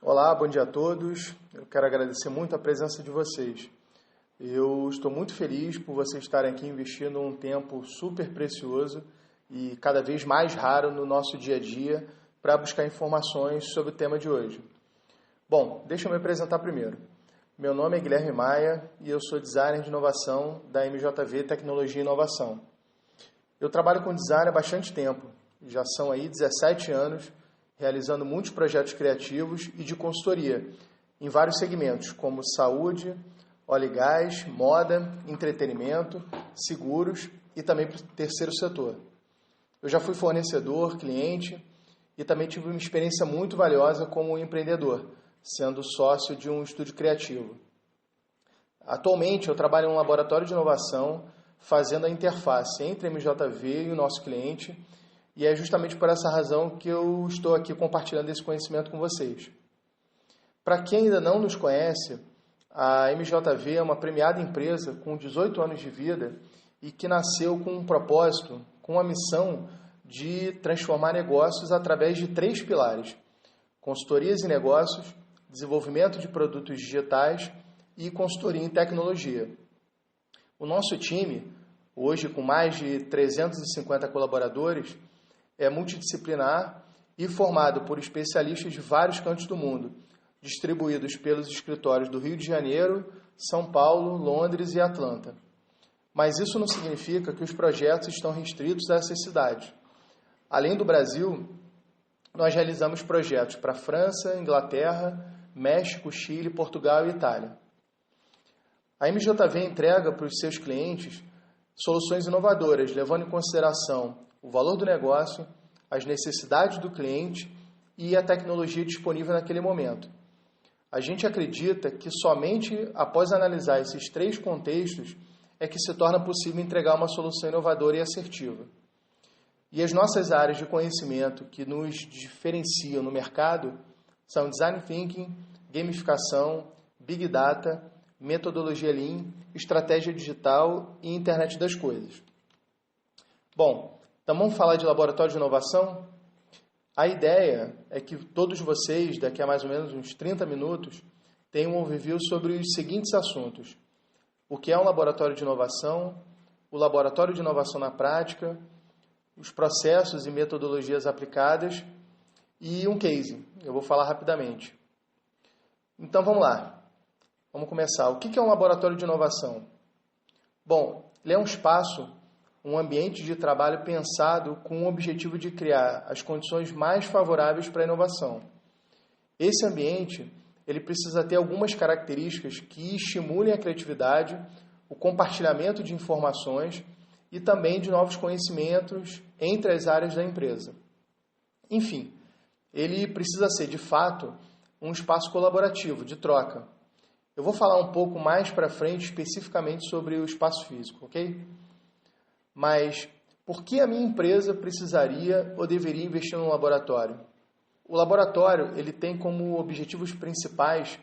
Olá, bom dia a todos. Eu quero agradecer muito a presença de vocês. Eu estou muito feliz por vocês estarem aqui investindo um tempo super precioso e cada vez mais raro no nosso dia a dia para buscar informações sobre o tema de hoje. Bom, deixa eu me apresentar primeiro. Meu nome é Guilherme Maia e eu sou designer de inovação da MJV Tecnologia e Inovação. Eu trabalho com design há bastante tempo, já são aí 17 anos, realizando muitos projetos criativos e de consultoria em vários segmentos, como saúde, óleo e gás, moda, entretenimento, seguros e também para o terceiro setor. Eu já fui fornecedor, cliente e também tive uma experiência muito valiosa como empreendedor, sendo sócio de um estúdio criativo. Atualmente eu trabalho em um laboratório de inovação fazendo a interface entre a MJV e o nosso cliente, e é justamente por essa razão que eu estou aqui compartilhando esse conhecimento com vocês. Para quem ainda não nos conhece, a MJV é uma premiada empresa com 18 anos de vida e que nasceu com um propósito, com a missão de transformar negócios através de 3 pilares: consultorias em negócios, desenvolvimento de produtos digitais e consultoria em tecnologia. O nosso time, hoje com mais de 350 colaboradores, é multidisciplinar e formado por especialistas de vários cantos do mundo, distribuídos pelos escritórios do Rio de Janeiro, São Paulo, Londres e Atlanta. Mas isso não significa que os projetos estão restritos a essas cidades. Além do Brasil, nós realizamos projetos para França, Inglaterra, México, Chile, Portugal e Itália. A MJV entrega para os seus clientes soluções inovadoras, levando em consideração o valor do negócio, as necessidades do cliente e a tecnologia disponível naquele momento. A gente acredita que somente após analisar esses 3 contextos é que se torna possível entregar uma solução inovadora e assertiva. E as nossas áreas de conhecimento que nos diferenciam no mercado são Design Thinking, Gamificação, Big Data, Metodologia Lean, Estratégia Digital e Internet das Coisas. Bom, então vamos falar de laboratório de inovação? A ideia é que todos vocês, daqui a mais ou menos uns 30 minutos, tenham um overview sobre os seguintes assuntos: o que é um laboratório de inovação, o laboratório de inovação na prática, os processos e metodologias aplicadas e um case. Eu vou falar rapidamente. Então vamos lá. Vamos começar. O que é um laboratório de inovação? Bom, ele é um espaço, um ambiente de trabalho pensado com o objetivo de criar as condições mais favoráveis para a inovação. Esse ambiente, ele precisa ter algumas características que estimulem a criatividade, o compartilhamento de informações e também de novos conhecimentos entre as áreas da empresa. Enfim, ele precisa ser, de fato, um espaço colaborativo, de troca. Eu vou falar um pouco mais para frente especificamente sobre o espaço físico, ok? Mas por que a minha empresa precisaria ou deveria investir num laboratório? O laboratório ele tem como objetivos principais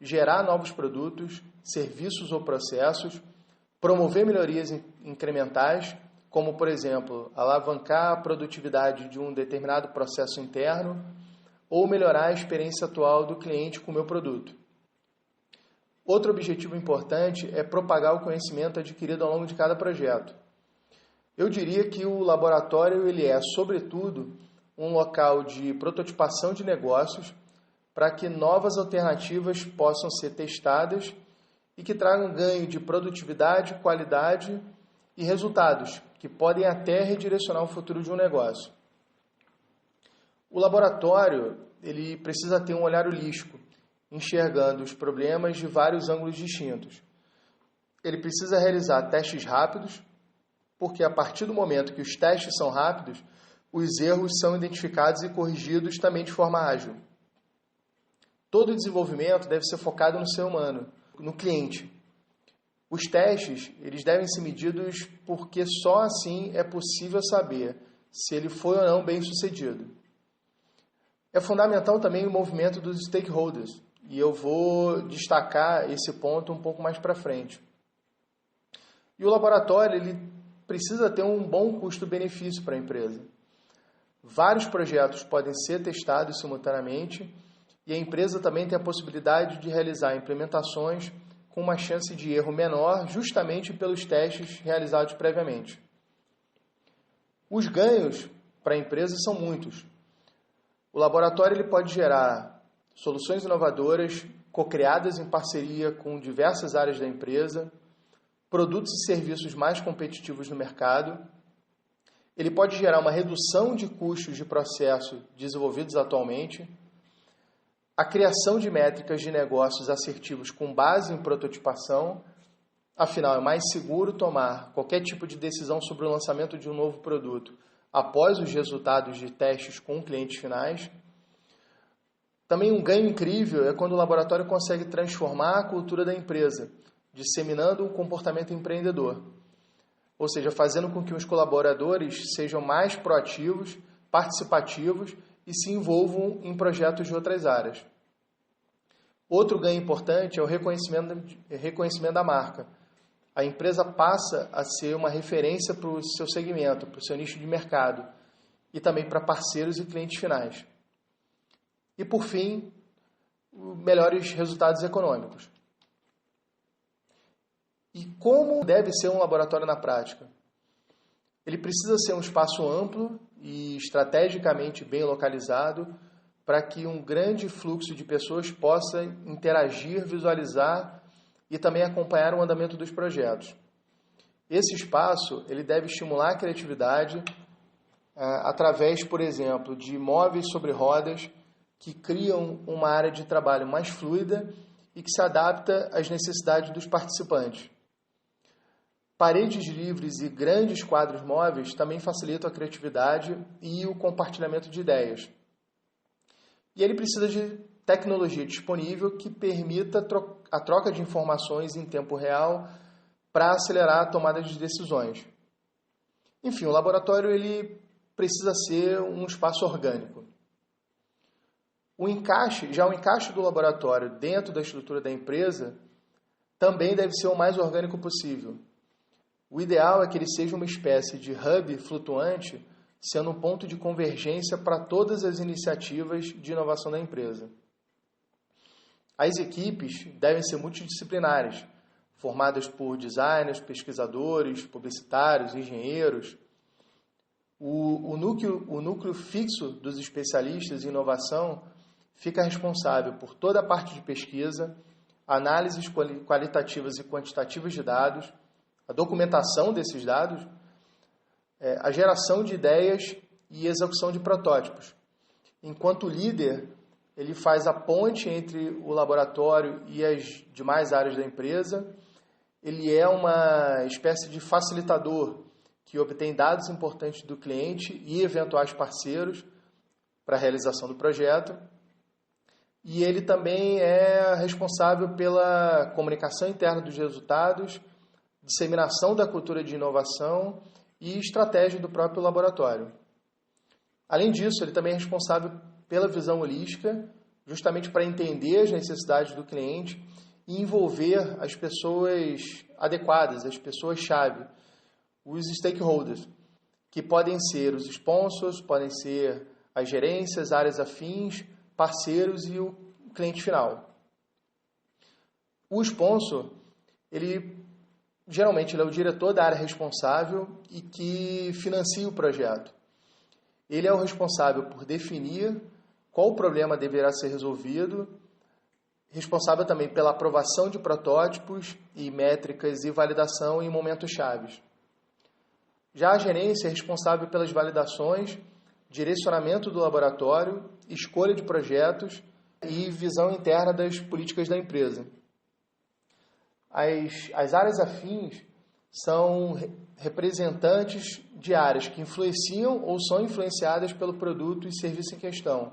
gerar novos produtos, serviços ou processos, promover melhorias incrementais, como, por exemplo, alavancar a produtividade de um determinado processo interno ou melhorar a experiência atual do cliente com o meu produto. Outro objetivo importante é propagar o conhecimento adquirido ao longo de cada projeto. Eu diria que o laboratório ele é, sobretudo, um local de prototipação de negócios para que novas alternativas possam ser testadas e que tragam ganho de produtividade, qualidade e resultados, que podem até redirecionar o futuro de um negócio. O laboratório ele precisa ter um olhar holístico, enxergando os problemas de vários ângulos distintos. Ele precisa realizar testes rápidos, porque a partir do momento que os testes são rápidos, os erros são identificados e corrigidos também de forma ágil. Todo o desenvolvimento deve ser focado no ser humano, no cliente. Os testes eles devem ser medidos porque só assim é possível saber se ele foi ou não bem sucedido. É fundamental também o movimento dos stakeholders, e eu vou destacar esse ponto um pouco mais para frente. E o laboratório ele precisa ter um bom custo-benefício para a empresa. Vários projetos podem ser testados simultaneamente e a empresa também tem a possibilidade de realizar implementações com uma chance de erro menor, justamente pelos testes realizados previamente. Os ganhos para a empresa são muitos. O laboratório ele pode gerar soluções inovadoras, co-criadas em parceria com diversas áreas da empresa, produtos e serviços mais competitivos no mercado. Ele pode gerar uma redução de custos de processo desenvolvidos atualmente, a criação de métricas de negócios assertivos com base em prototipação. Afinal, é mais seguro tomar qualquer tipo de decisão sobre o lançamento de um novo produto após os resultados de testes com clientes finais. Também um ganho incrível é quando o laboratório consegue transformar a cultura da empresa, disseminando um comportamento empreendedor, ou seja, fazendo com que os colaboradores sejam mais proativos, participativos e se envolvam em projetos de outras áreas. Outro ganho importante é o reconhecimento da marca. A empresa passa a ser uma referência para o seu segmento, para o seu nicho de mercado e também para parceiros e clientes finais. E, por fim, melhores resultados econômicos. E como deve ser um laboratório na prática? Ele precisa ser um espaço amplo e estrategicamente bem localizado para que um grande fluxo de pessoas possa interagir, visualizar e também acompanhar o andamento dos projetos. Esse espaço ele deve estimular a criatividade através, por exemplo, de móveis sobre rodas que criam uma área de trabalho mais fluida e que se adapta às necessidades dos participantes. Paredes livres e grandes quadros móveis também facilitam a criatividade e o compartilhamento de ideias. E ele precisa de tecnologia disponível que permita a troca de informações em tempo real para acelerar a tomada de decisões. Enfim, o laboratório ele precisa ser um espaço orgânico. O encaixe do laboratório dentro da estrutura da empresa também deve ser o mais orgânico possível. O ideal é que ele seja uma espécie de hub flutuante, sendo um ponto de convergência para todas as iniciativas de inovação da empresa. As equipes devem ser multidisciplinares, formadas por designers, pesquisadores, publicitários, engenheiros. O núcleo fixo dos especialistas em inovação fica responsável por toda a parte de pesquisa, análises qualitativas e quantitativas de dados, a documentação desses dados, a geração de ideias e execução de protótipos. Enquanto líder, ele faz a ponte entre o laboratório e as demais áreas da empresa. Ele é uma espécie de facilitador que obtém dados importantes do cliente e eventuais parceiros para a realização do projeto. E ele também é responsável pela comunicação interna dos resultados, disseminação da cultura de inovação e estratégia do próprio laboratório. Além disso, ele também é responsável pela visão holística, justamente para entender as necessidades do cliente e envolver as pessoas adequadas, as pessoas-chave, os stakeholders, que podem ser os sponsors, podem ser as gerências, áreas afins, parceiros e o cliente final. O sponsor, geralmente ele é o diretor da área responsável e que financia o projeto. Ele é o responsável por definir qual problema deverá ser resolvido, responsável também pela aprovação de protótipos e métricas e validação em momentos chaves. Já a gerência é responsável pelas validações, direcionamento do laboratório, escolha de projetos e visão interna das políticas da empresa. As áreas afins são representantes de áreas que influenciam ou são influenciadas pelo produto e serviço em questão.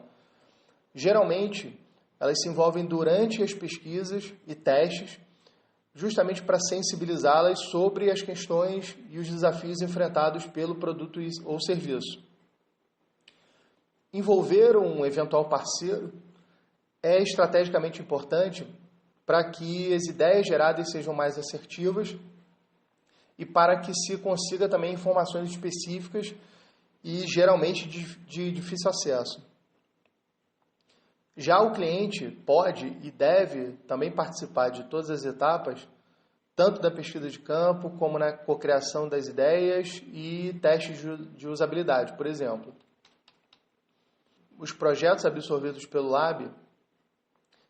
Geralmente, elas se envolvem durante as pesquisas e testes, justamente para sensibilizá-las sobre as questões e os desafios enfrentados pelo produto ou serviço. Envolver um eventual parceiro é estrategicamente importante para que as ideias geradas sejam mais assertivas e para que se consiga também informações específicas e geralmente de difícil acesso. Já o cliente pode e deve também participar de todas as etapas, tanto da pesquisa de campo, como na cocriação das ideias e testes de usabilidade, por exemplo. Os projetos absorvidos pelo Lab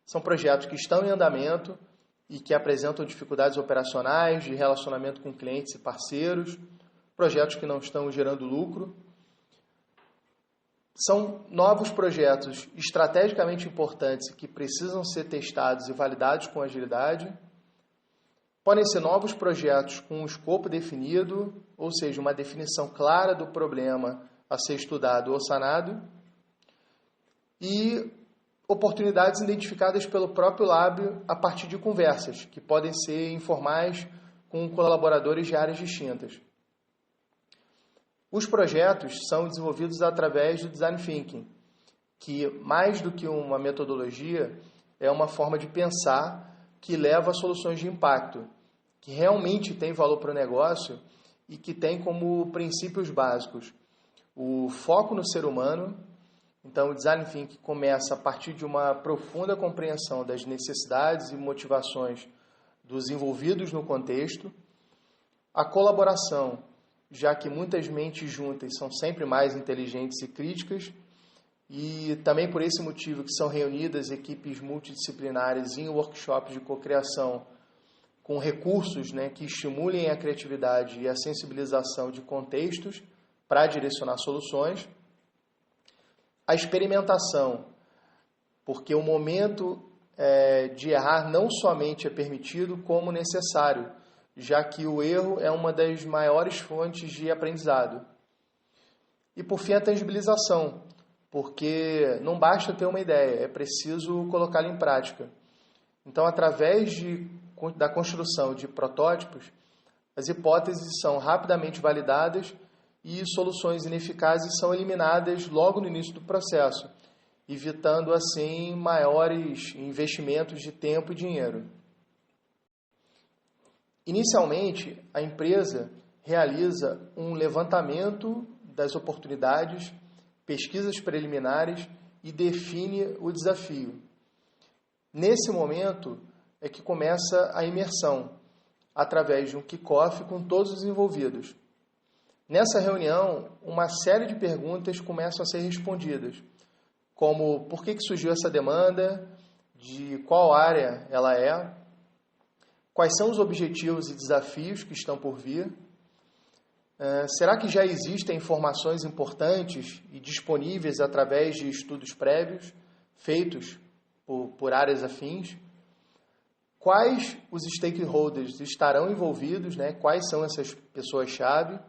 são projetos que estão em andamento e que apresentam dificuldades operacionais, de relacionamento com clientes e parceiros, projetos que não estão gerando lucro. São novos projetos estrategicamente importantes que precisam ser testados e validados com agilidade. Podem ser novos projetos com um escopo definido, ou seja, uma definição clara do problema a ser estudado ou sanado. E oportunidades identificadas pelo próprio Lab a partir de conversas, que podem ser informais com colaboradores de áreas distintas. Os projetos são desenvolvidos através do Design Thinking, que, mais do que uma metodologia, é uma forma de pensar que leva a soluções de impacto, que realmente tem valor para o negócio e que tem como princípios básicos o foco no ser humano. Então, o Design Thinking começa a partir de uma profunda compreensão das necessidades e motivações dos envolvidos no contexto, a colaboração, já que muitas mentes juntas são sempre mais inteligentes e críticas, e também por esse motivo que são reunidas equipes multidisciplinares em workshops de cocriação com recursos, que estimulem a criatividade e a sensibilização de contextos para direcionar soluções. A experimentação, porque o momento de errar não somente é permitido, como necessário, já que o erro é uma das maiores fontes de aprendizado. E, por fim, a tangibilização, porque não basta ter uma ideia, é preciso colocá-la em prática. Então, através da construção de protótipos, as hipóteses são rapidamente validadas e soluções ineficazes são eliminadas logo no início do processo, evitando, assim, maiores investimentos de tempo e dinheiro. Inicialmente, a empresa realiza um levantamento das oportunidades, pesquisas preliminares e define o desafio. Nesse momento é que começa a imersão, através de um kick-off com todos os envolvidos. Nessa reunião, uma série de perguntas começam a ser respondidas, como por que surgiu essa demanda, de qual área ela é, quais são os objetivos e desafios que estão por vir, será que já existem informações importantes e disponíveis através de estudos prévios feitos por áreas afins, quais os stakeholders estarão envolvidos, quais são essas pessoas-chave,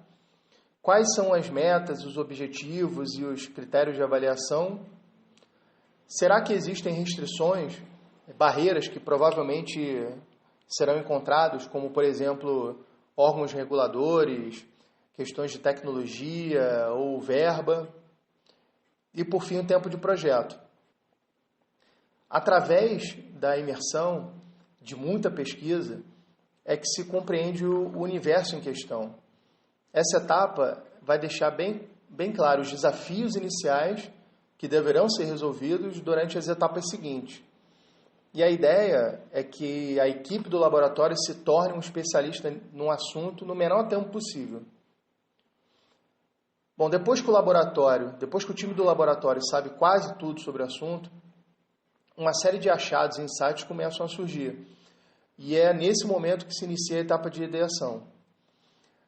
quais são as metas, os objetivos e os critérios de avaliação? Será que existem restrições, barreiras que provavelmente serão encontrados, como, por exemplo, órgãos reguladores, questões de tecnologia ou verba? E, por fim, o tempo de projeto. Através da imersão, de muita pesquisa, é que se compreende o universo em questão. Essa etapa vai deixar bem claro os desafios iniciais que deverão ser resolvidos durante as etapas seguintes. E a ideia é que a equipe do laboratório se torne um especialista num assunto no menor tempo possível. Bom, depois que o time do laboratório sabe quase tudo sobre o assunto, uma série de achados e insights começam a surgir. E é nesse momento que se inicia a etapa de ideação.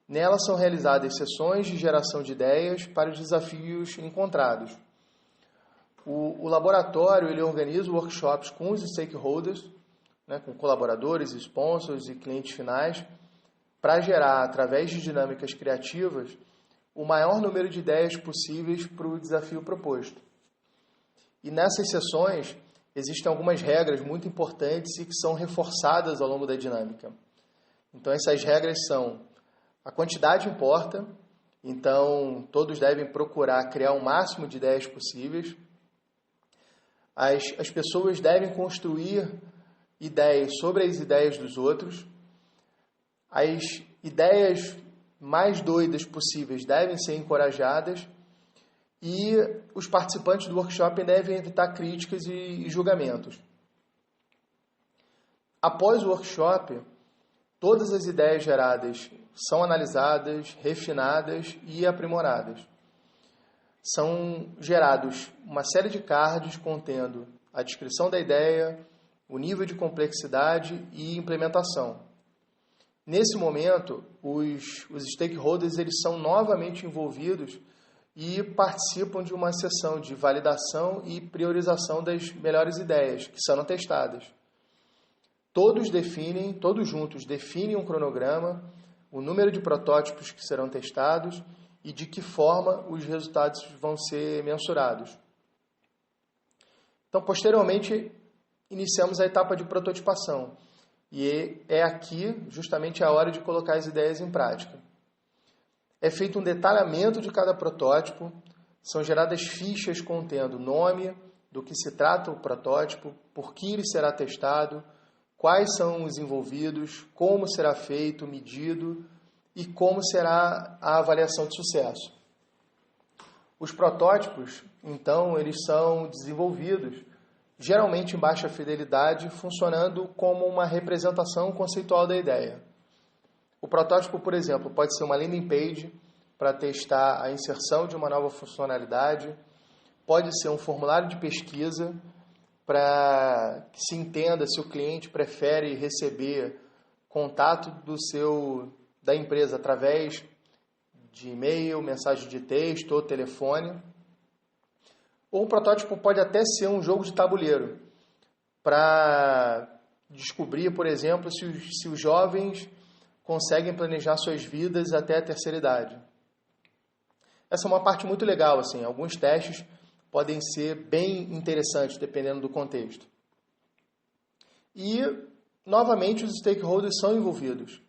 Nela são realizadas sessões de geração de ideias para os desafios encontrados. O laboratório ele organiza workshops com os stakeholders, com colaboradores, sponsors e clientes finais, para gerar, através de dinâmicas criativas, o maior número de ideias possíveis para o desafio proposto. E nessas sessões, existem algumas regras muito importantes e que são reforçadas ao longo da dinâmica. Então, essas regras são: a quantidade importa, então todos devem procurar criar o máximo de ideias possíveis. As pessoas devem construir ideias sobre as ideias dos outros. As ideias mais doidas possíveis devem ser encorajadas. e os participantes do workshop devem evitar críticas e julgamentos. Após o workshop, todas as ideias geradas são analisadas, refinadas e aprimoradas. São gerados uma série de cards contendo a descrição da ideia, o nível de complexidade e implementação. Nesse momento, os stakeholders eles são novamente envolvidos e participam de uma sessão de validação e priorização das melhores ideias que serão testadas. Todos juntos definem um cronograma, o número de protótipos que serão testados e de que forma os resultados vão ser mensurados. Então, posteriormente, iniciamos a etapa de prototipação. E é aqui justamente a hora de colocar as ideias em prática. É feito um detalhamento de cada protótipo, são geradas fichas contendo o nome, do que se trata o protótipo, por que ele será testado, quais são os envolvidos, como será feito, medido e como será a avaliação de sucesso. Os protótipos, então, eles são desenvolvidos, geralmente em baixa fidelidade, funcionando como uma representação conceitual da ideia. O protótipo, por exemplo, pode ser uma landing page para testar a inserção de uma nova funcionalidade, pode ser um formulário de pesquisa para que se entenda se o cliente prefere receber contato da empresa através de e-mail, mensagem de texto ou telefone. Ou um protótipo pode até ser um jogo de tabuleiro para descobrir, por exemplo, se os jovens conseguem planejar suas vidas até a terceira idade. Essa é uma parte muito legal, assim. Alguns testes podem ser bem interessantes, dependendo do contexto. E, novamente, os stakeholders são envolvidos,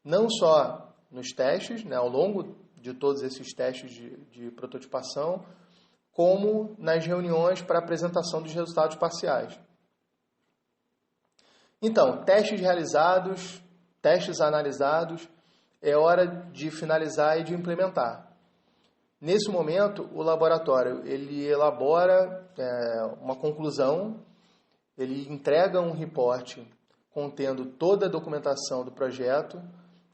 não só nos testes, né, ao longo de todos esses testes de prototipação, como nas reuniões para apresentação dos resultados parciais. Então, testes realizados, testes analisados, é hora de finalizar e de implementar. Nesse momento, o laboratório ele elabora uma conclusão, ele entrega um reporte contendo toda a documentação do projeto,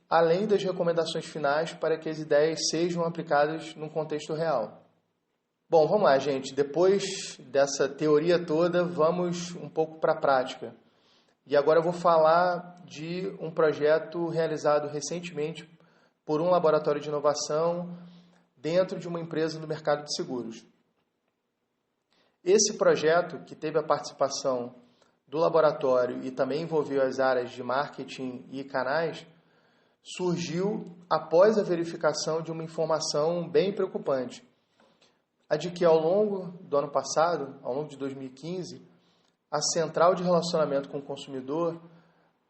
além das recomendações finais para que as ideias sejam aplicadas num contexto real. Bom, vamos lá, gente. Depois dessa teoria toda, vamos um pouco para a prática. E agora eu vou falar de um projeto realizado recentemente por um laboratório de inovação dentro de uma empresa do mercado de seguros. Esse projeto, que teve a participação do laboratório e também envolveu as áreas de marketing e canais, surgiu após a verificação de uma informação bem preocupante. A de que ao longo do ano passado, ao longo de 2015, a Central de Relacionamento com o Consumidor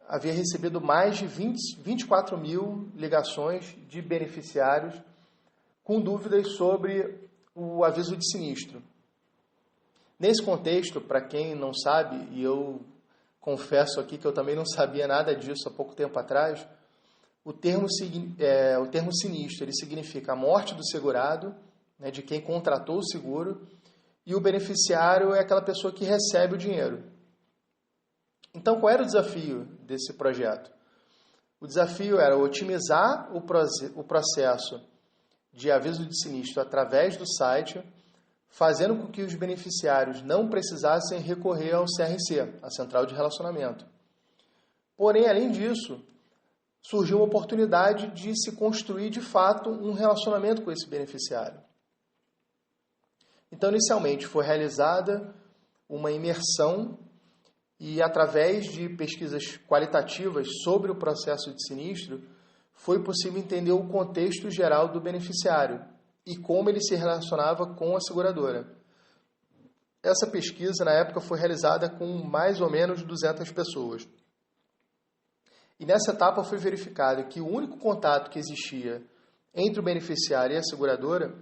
havia recebido mais de 24 mil ligações de beneficiários com dúvidas sobre o aviso de sinistro. Nesse contexto, para quem não sabe, e eu confesso aqui que eu também não sabia nada disso há pouco tempo atrás, o termo sinistro ele significa a morte do segurado, né, de quem contratou o seguro, e o beneficiário é aquela pessoa que recebe o dinheiro. Então, qual era o desafio desse projeto? O desafio era otimizar o processo de aviso de sinistro através do site, fazendo com que os beneficiários não precisassem recorrer ao CRC, a Central de Relacionamento. Porém, além disso, surgiu uma oportunidade de se construir, de fato, um relacionamento com esse beneficiário. Então, inicialmente, foi realizada uma imersão e, através de pesquisas qualitativas sobre o processo de sinistro, foi possível entender o contexto geral do beneficiário e como ele se relacionava com a seguradora. Essa pesquisa, na época, foi realizada com mais ou menos 200 pessoas. E nessa etapa foi verificado que o único contato que existia entre o beneficiário e a seguradora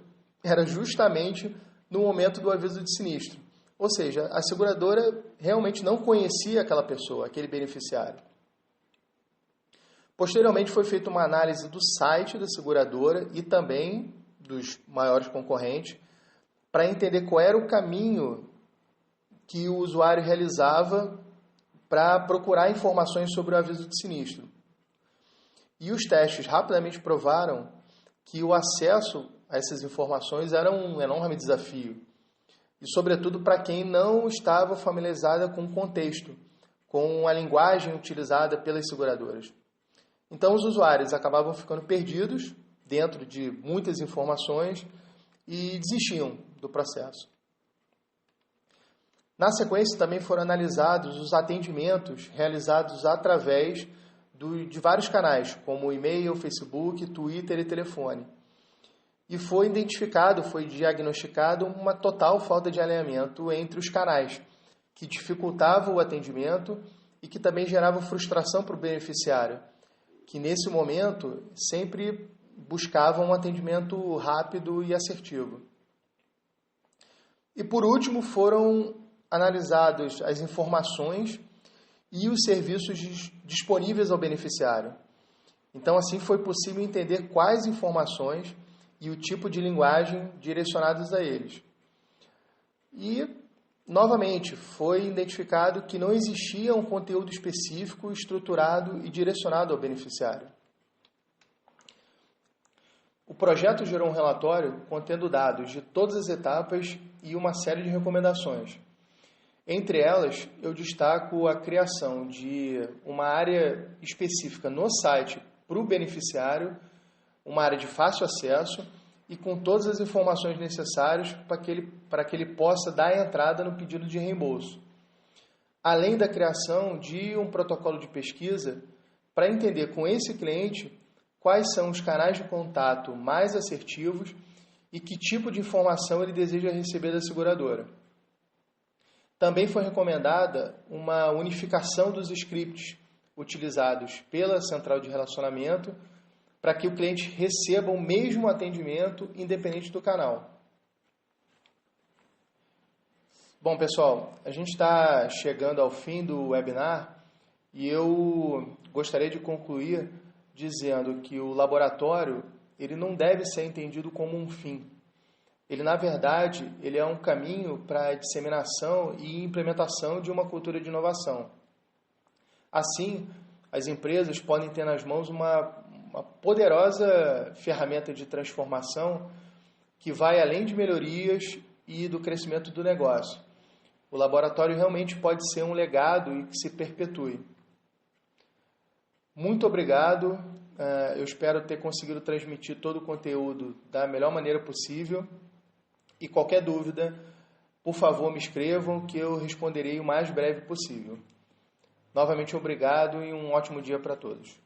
era justamente no momento do aviso de sinistro. Ou seja, a seguradora realmente não conhecia aquela pessoa, aquele beneficiário. Posteriormente foi feita uma análise do site da seguradora e também dos maiores concorrentes, para entender qual era o caminho que o usuário realizava para procurar informações sobre o aviso de sinistro. E os testes rapidamente provaram que o acesso a essas informações era um enorme desafio. E, sobretudo, para quem não estava familiarizada com o contexto, com a linguagem utilizada pelas seguradoras. Então, os usuários acabavam ficando perdidos dentro de muitas informações e desistiam do processo. Na sequência, também foram analisados os atendimentos realizados através de vários canais, como e-mail, Facebook, Twitter e telefone. E foi diagnosticado uma total falta de alinhamento entre os canais, que dificultava o atendimento e que também gerava frustração para o beneficiário, que nesse momento sempre buscava um atendimento rápido e assertivo. E por último, foram analisados as informações e os serviços disponíveis ao beneficiário. Então, assim, foi possível entender quais informações e o tipo de linguagem direcionados a eles. E, novamente, foi identificado que não existia um conteúdo específico, estruturado e direcionado ao beneficiário. O projeto gerou um relatório contendo dados de todas as etapas e uma série de recomendações. Entre elas, eu destaco a criação de uma área específica no site para o beneficiário, uma área de fácil acesso e com todas as informações necessárias para que ele possa dar entrada no pedido de reembolso. Além da criação de um protocolo de pesquisa para entender com esse cliente quais são os canais de contato mais assertivos e que tipo de informação ele deseja receber da seguradora. Também foi recomendada uma unificação dos scripts utilizados pela central de relacionamento para que o cliente receba o mesmo atendimento independente do canal. Bom, pessoal, a gente está chegando ao fim do webinar e eu gostaria de concluir dizendo que o laboratório ele não deve ser entendido como um fim. Ele, na verdade, ele é um caminho para a disseminação e implementação de uma cultura de inovação. Assim, as empresas podem ter nas mãos uma poderosa ferramenta de transformação que vai além de melhorias e do crescimento do negócio. O laboratório realmente pode ser um legado e que se perpetue. Muito obrigado. Eu espero ter conseguido transmitir todo o conteúdo da melhor maneira possível. E qualquer dúvida, por favor, me escrevam que eu responderei o mais breve possível. Novamente, obrigado e um ótimo dia para todos.